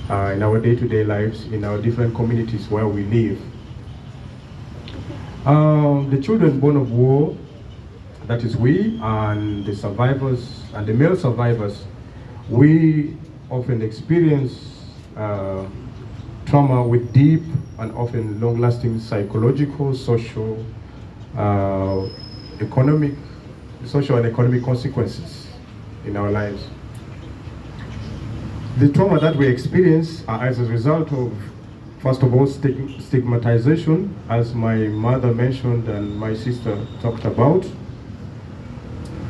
in our day-to-day lives, in our different communities where we live. The children born of war, that is we, and the survivors, and the male survivors, we often experience trauma with deep and often long-lasting psychological, social, economic, social and economic consequences in our lives. The trauma that we experience are as a result of, first of all, stigmatization, as my mother mentioned and my sister talked about.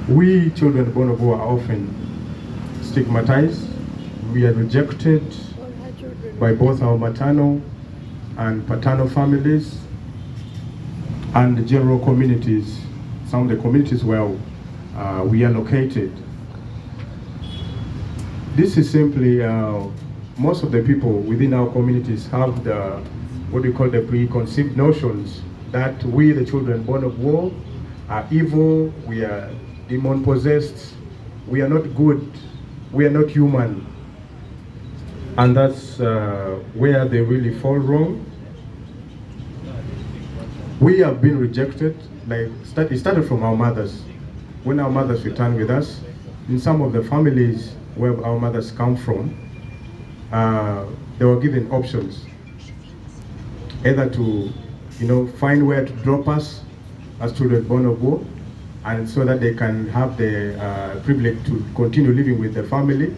We children born of war are often stigmatized. We are rejected by both our maternal and paternal families and the general communities, some of the communities where we are located. This is simply, most of the people within our communities have the, what we call the preconceived notions that we, the children born of war, are evil, we are demon possessed, we are not good, we are not human. And that's where they really fall wrong. We have been rejected, like it started from our mothers. When our mothers returned with us, in some of the families where our mothers come from, they were given options, either to, find where to drop us as children born of war, and so that they can have the privilege to continue living with the family,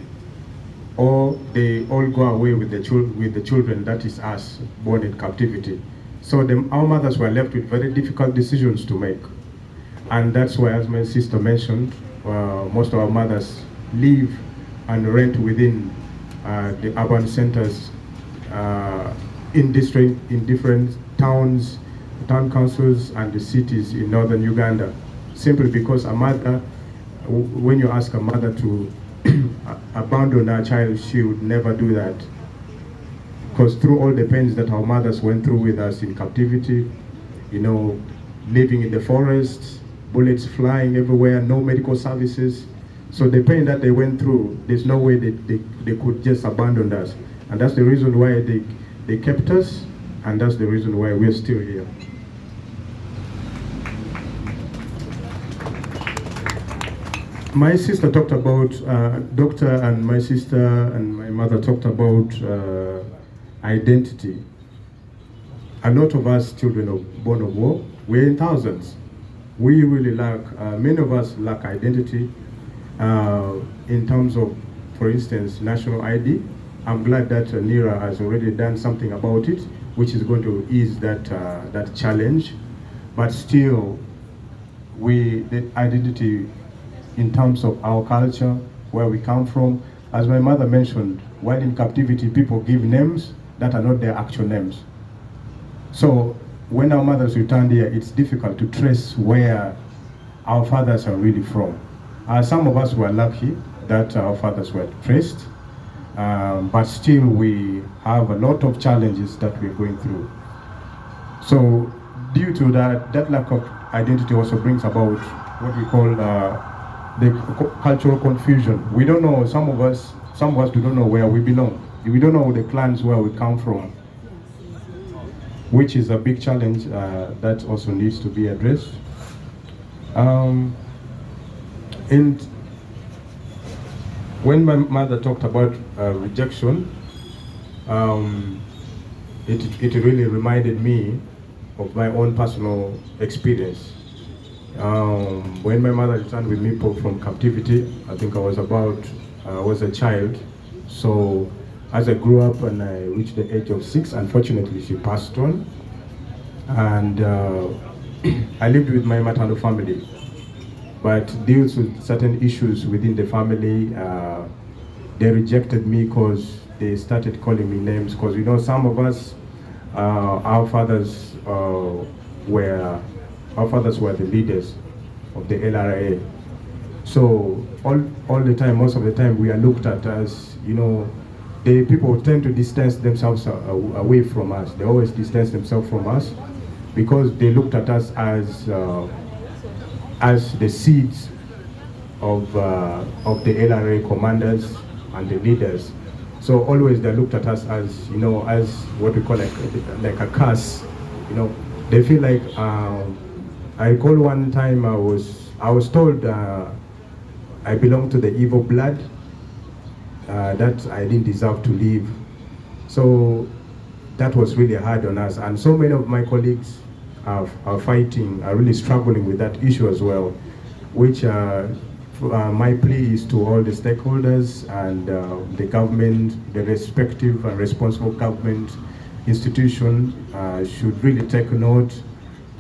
or they all go away with the children, that is us, born in captivity. So our mothers were left with very difficult decisions to make. And that's why, as my sister mentioned, most of our mothers live and rent within the urban centers in different towns, town councils, and the cities in northern Uganda. Simply because a mother, when you ask a mother to abandon her child, she would never do that. Because through all the pains that our mothers went through with us in captivity, living in the forests, bullets flying everywhere, no medical services. So the pain that they went through, there's no way they could just abandon us. And that's the reason why they kept us, and that's the reason why we're still here. My sister talked about, doctor and my sister and my mother talked about identity. A lot of us children born of war, we're in thousands. We really lack, many of us lack identity in terms of, for instance, national ID. I'm glad that NIRA has already done something about it, which is going to ease that challenge. But still, the identity in terms of our culture, where we come from, as my mother mentioned, while in captivity, people give names that are not their actual names. So when our mothers returned here, it's difficult to trace where our fathers are really from. Some of us were lucky that our fathers were traced, but still we have a lot of challenges that we're going through. So due to that lack of identity also brings about what we call the cultural confusion. We don't know, some of us do not know where we belong. We don't know the clans where we come from, which is a big challenge that also needs to be addressed. And when my mother talked about rejection, it really reminded me of my own personal experience. When my mother returned with me from captivity, I think I was a child. So as I grew up and I reached the age of 6, unfortunately she passed on. And I lived with my maternal family, but deals with certain issues within the family. They rejected me because they started calling me names, because some of us, our fathers were the leaders of the LRA. So all the time, most of the time, we are looked at as, the people tend to distance themselves away from us. They always distance themselves from us because they looked at us as the seeds of the LRA commanders and the leaders. So always they looked at us as, you know, as what we call like a curse. You know, they feel like, I recall one time I was told I belong to the evil blood, that I didn't deserve to live. So that was really hard on us, and so many of my colleagues are fighting, are really struggling with that issue as well, which my plea is to all the stakeholders and the government, the respective and responsible government institution should really take note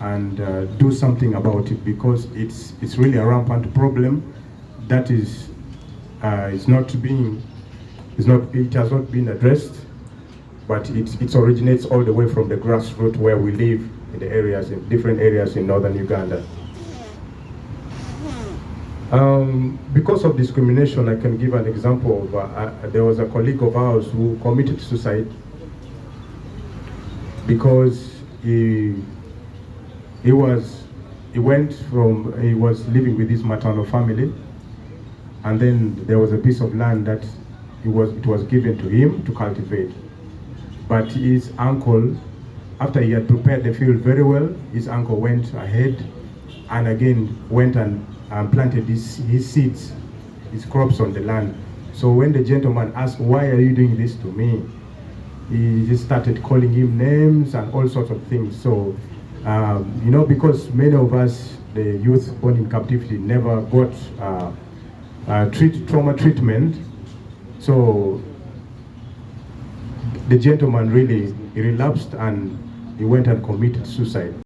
and do something about it, because it's really a rampant problem that it has not been addressed, but it originates all the way from the grassroots where we live in the areas, in different areas in northern Uganda. Because of discrimination, I can give an example of there was a colleague of ours who committed suicide because he was living with his maternal family, and then there was a piece of land that it was given to him to cultivate. But his uncle, after he had prepared the field very well, his uncle went ahead and again went and planted his seeds, his crops on the land. So when the gentleman asked, "Why are you doing this to me?" he just started calling him names and all sorts of things. So, you know, because many of us, the youth born in captivity, never got trauma treatment, so the gentleman really relapsed and he went and committed suicide.